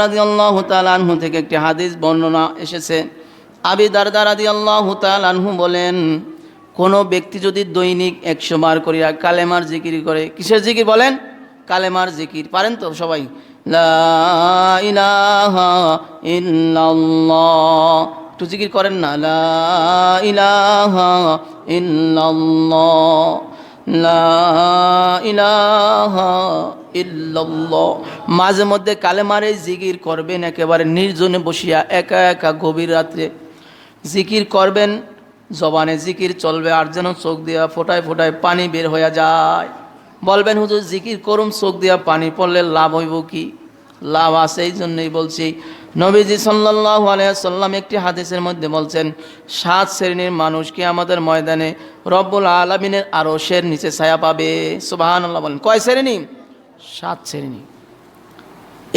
রাদিয়াল্লাহু তাআলা আনহু থেকে একটি হাদিস বর্ণনা এসেছে। আবি দারদা রাদিয়াল্লাহু তাআলা আনহু বলেন, কোনো ব্যক্তি যদি দৈনিক 100 বার করিয়া কালেমার জিকির করে, কিসের জিকির বলেন? কালেমার জিকির। পারেন তো সবাই? লা ইলাহা ইল্লাল্লাহ, একটু জিকির করেন না। লা ইলাহা ইল্লাল্লাহ, লা ইলাহা ইল্লাল্লাহ। মাঝে মধ্যে কালেমারে জিকির করবেন, একেবারে নির্জনে বসিয়া একা একা গভীর রাত্রে জিকির করবেন। জবানে জিকির চলবে, আর যেন চোখ দিয়া ফোটায় ফোটায় পানি বের হয়ে যায়। বলবেন, হুজুর জিকির করুম, চোখ দিয়া পানি পড়লে লাভ হইব কি? লাভ আছে, এই জন্যই বলছি। নবীজি সাল্লাল্লাহু আলাইহি ওয়াসাল্লাম একটি হাদিসের মধ্যে বলছেন, 7 শ্রেণীর মানুষ কিয়ামতের ময়দানে রব্বুল আলামিনের আরশের নিচে ছায়া পাবে। সুবহানাল্লাহ বলেন। কয় শ্রেণী? 7 শ্রেণী।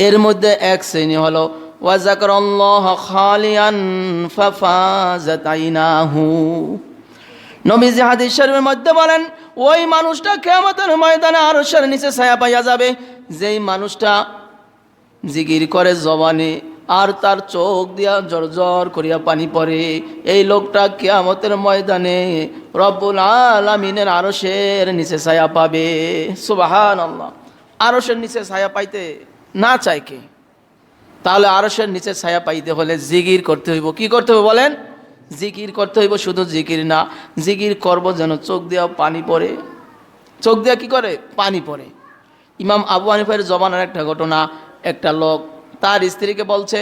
এর মধ্যে এক শ্রেণী হলো ওয়া যাকারাল্লাহ খালিয়ান ফাফাজাত আইনাহু। নবীজি হাদিস শরীফের মধ্যে বলেন, ওই মানুষটা কিয়ামতের ময়দানে আরশের নিচে ছায়া পাইয়া যাবে যেই মানুষটা জিকির করে জবানে, আর তার চোখ দিয়া জরজর করিয়া পানি পড়ে। এই লোকটা কিয়ামতের ময়দানে রব্বুল আলামিনের আরশের নিচে ছায়া পাবে। সুবহানাল্লাহ। আরশের নিচে ছায়া পাইতে না চায় কে? তাহলে আরশের নিচে ছায়া পাইতে হলে জিকির করতে হইব। কি করতে হবে বলেন? জিকির করতে হইব। শুধু জিকির না, জিকির করব যেন চোখ দিয়া পানি পড়ে। চোখ দিয়া কি করে? পানি পড়ে। ইমাম আবু হানিফার জমানার একটা ঘটনা, একটা লোক তার স্ত্রীকে বলছে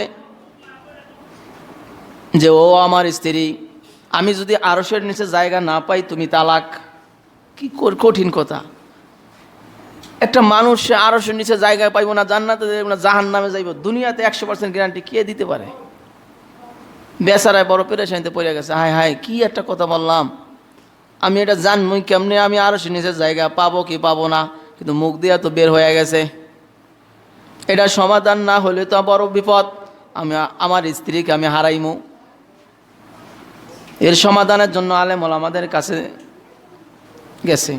যে, ও আমার স্ত্রী, আমি যদি আরশের নিচে জায়গা না পাই তুমি তালাক। কি কঠিন কথা! একটা মানুষ আরশের নিচে জায়গায় পাইব না, জান্নাতে যাইব না, জাহান্নামে যাইব, দুনিয়াতে 100% গ্যারান্টি কে দিতে পারে? বেচারায় বড় পেরেশানিতে পড়ে গেছে। হায় হায়, কি একটা কথা বললাম! আমি এটা জানবই কেমনে আমি আরশের নিচে জায়গা পাবো কি পাবো না? কিন্তু মুখ দিয়া তো বের হয়ে গেছে। এটা সমাধান না হলে তো বড় বিপদ। আমি আমার স্ত্রীকে আমি হারাইমু। এর সমাধানের জন্য আলেম ওলামাদের কাছে গেছে।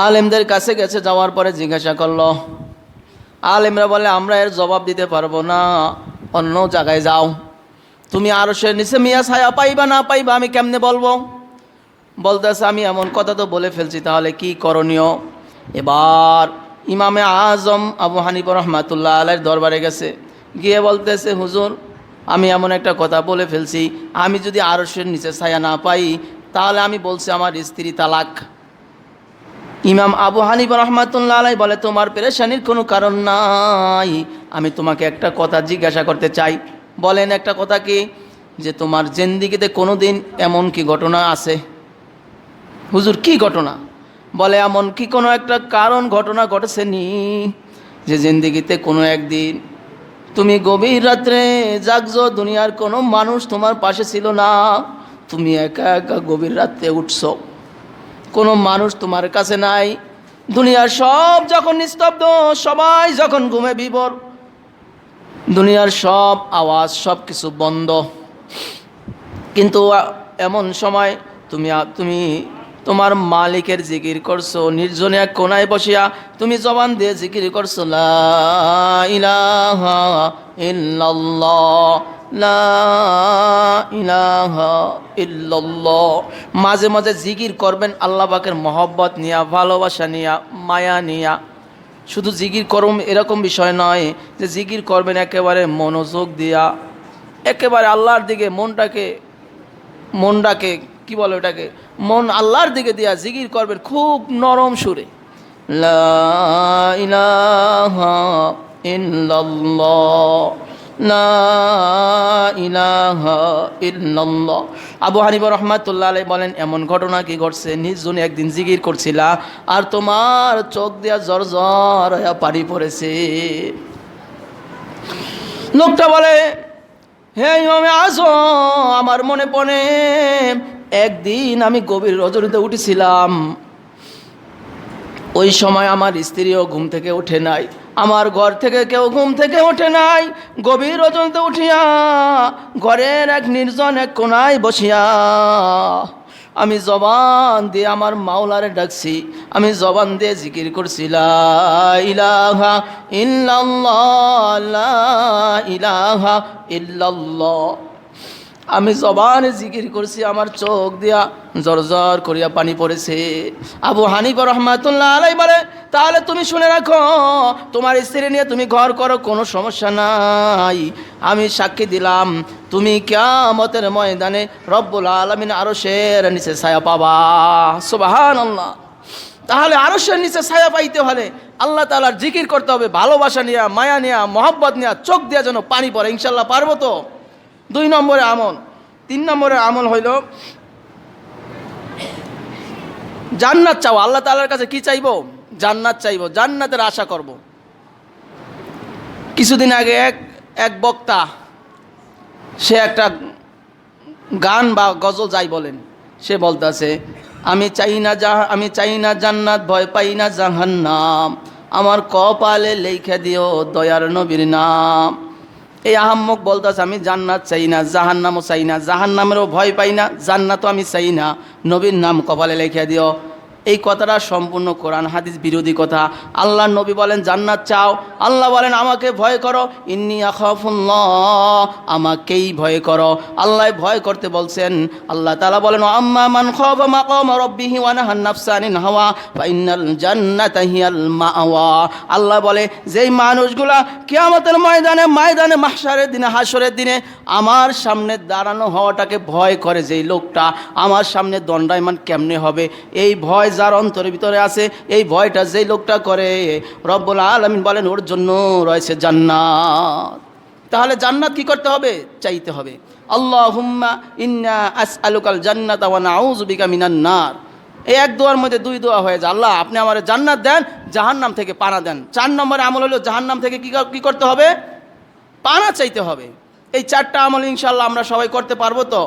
আলেমদের কাছে গেছে, যাওয়ার পরে জিজ্ঞাসা করলো। আলেমরা বলে, আমরা এর জবাব দিতে পারবো না, অন্য জায়গায় যাও। তুমি আরশের নিচে মিয়া ছায়া পাইবা না পাইবা আমি কেমনে বলবো? বলতেছে, আমি এমন কথা তো বলে ফেলছি, তাহলে কি করণীয়? এবার ইমামে আজম আবু হানিফা রহমাতুল্লাহ আলাইহির দরবারে গেছে, গিয়ে বলতেছে, হুজুর আমি এমন একটা কথা বলে ফেলছি, আমি যদি আরশের নিচে ছায়া না পাই তাহলে আমি বলছি আমার স্ত্রী তালাক। ইমাম আবু হানিফা রহমাতুল্লাহ আলাইহি বলে, তোমার পেরেশানির কোনো কারণ নাই, আমি তোমাকে একটা কথা জিজ্ঞাসা করতে চাই। বলেন, একটা কথা কি? যে তোমার জিন্দেগিতে কোনো দিন এমন কি ঘটনা আছে? হুজুর কি ঘটনা? বলে, এমন কি কোনো একটা কারণ ঘটনা ঘটেছে নি যে জিন্দেগিতে কোনো একদিন তুমি গভীর রাত্রে জাগছো, দুনিয়ার কোনো মানুষ তোমার পাশে ছিল না, তুমি একা একা গভীর রাত্রে উঠছো, কোনো মানুষ তোমার কাছে নাই, দুনিয়ার সব যখন নিস্তব্ধ, সবাই যখন ঘুমে বিভোর, দুনিয়ার সব আওয়াজ সব কিছু বন্ধ, কিন্তু এমন সময় তুমি তোমার মালিকের জিকির করছো, নির্জনে এক কোনায় বসিয়া তুমি জবান দিয়ে জিকির করছো, লা ইলাহা ইল্লাল্লাহ, লা ইলাহা ইল্লাল্লাহ। মাঝে মাঝে জিকির করবেন আল্লাহ পাকের মহব্বত নিয়া, ভালোবাসা নিয়া, মায়া নিয়া। শুধু জিকির করুম এরকম বিষয় নয় যে জিকির করবেন একেবারে মনোযোগ দিয়া, একেবারে আল্লাহর দিকে মনটাকে কি বলে ওটাকে, মন আল্লাহর দিকে দিয়া জিকির করবেন খুব নরম সুরে। লা ইলাহা ইল্লাল্লাহ, লা ইলাহা ইল্লাল্লাহ। আবু হানিফা রহমাতুল্লাহ আলাইহি বলেন, এমন ঘটনা কি ঘটছে, নিজজনে একদিন জিকির করছিলা আর তোমার চোখ দিয়া জরজর হয়ে পানি পড়েছে। লোকটা বলে, হে ইমামে আজম, আমার মনে পড়ে একদিন আমি গভীর রজনীতে উঠেছিলাম, ওই সময় আমার স্ত্রীও ঘুম থেকে ওঠে নাই, আমার ঘর থেকে কেউ ঘুম থেকে ওঠে নাই, গভীর রজনীতে উঠিয়া ঘরের এক নির্জন এক কোনায় বসিয়া আমি জবান দিয়ে আমার মাওলারে ডাকছি, আমি জবান দিয়ে জিকির করছি লা ইলাহা ইল্লাল্লাহ লা ইলাহা ইল্লাল্লাহ। আমি জবানে জিকির করছি, আমার চোখ দিয়া জরজর করিয়া পানি পড়েছে। আবু হানিফা রহমাতুল্লাহ আলাইহি বলে, তাহলে তুমি শুনে রাখো, তোমার স্ত্রী নিয়ে তুমি ঘর করো, কোনো সমস্যা নাই। আমি সাক্ষী দিলাম, তুমি কিয়ামতের ময়দানে রব্বুল আলামিন আরশের নিচে ছায়া পাবা। সুবহানাল্লাহ। তাহলে আরশের নিচে ছায়া পাইতে হলে আল্লাহ তাআলার জিকির করতে হবে, ভালোবাসা নিয়া, মায়া নিয়া, মহব্বত নিয়া, চোখ দিয়া যেন পানি পড়ে। ইনশাআল্লাহ পারবো তো? 2 নম্বরে আমল। 3 নম্বরের আমল হইল জান্নাত চাও। আল্লাহ তাআলার কাছে কি চাইবো? জান্নাত চাইবো, জান্নাতের আশা করব। কিছুদিন আগে এক বক্তা, সে একটা গান বা গজল যাই বলেন, সে বলতেছে, আমি চাই না জান্নাত, ভয় পাই না জাহান্নাম, আমার কপালে লেখা দিও দয়ার নবীর নাম। এই আহাম্মক বলতেছে, আমি জান্নাত চাই না, জাহান্নামও চাই না, জাহান্নামেরও ভয় পাই না, জান্নাতও আমি চাই না, নবীর নাম কপালে লেখা দিও। এই কথাটা সম্পূর্ণ কোরআন হাদিস বিরোধী কথা। আল্লাহ নবী বলেন জান্নাত চাও, আল্লাহ বলেন আমাকে ভয় করো, ইন্নী আখাফুল্লাহ, আমাকেই ভয় করো। আল্লাহ ভয় করতে বলছেন। আল্লাহ তাআলা বলেন আম্মা মান খাফা মাকাম রাব্বিহি ওয়া নাহান নাফসা আনিল হাওয়া ফাইনাল জান্নাতা হিয়াল মাওয়া। আল্লাহ বলে, যেই মানুষগুলা কিয়ামতের ময়দানে মাহশারের দিনে, হাসরের দিনে আমার সামনে দাঁড়ানো হওয়াটাকে ভয় করে, যেই লোকটা আমার সামনে দণ্ডায়মান কেমনে হবে, এই ভয় যার অন্তরের ভিতরে আছে, এই ভয়টা যেই লোকটা করে, রব্বুল আলামিন বলেন ওর জন্য রয়েছে জান্নাত। তাহলে জান্নাত কি করতে হবে? চাইতে হবে। আল্লাহুম্মা ইন্না আসআলুকাল জান্নাতা ওয়া নাউযু বিকা মিনান নার। এই এক দোয়ার মধ্যে 2 দোয়া হয়ে যায়। আল্লাহ আপনি আমার জান্নাত দেন, জাহান্নাম থেকে পানা দেন। 4 নম্বরে আমল হলো জাহান্নাম থেকে কি করতে হবে? পানা চাইতে হবে। এই 4টা আমল ইনশাআল্লাহ আমরা সবাই করতে পারবো তো?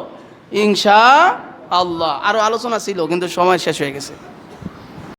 ইনশাআল্লাহ। আরও আলোচনা ছিল কিন্তু সময় শেষ হয়ে গেছে।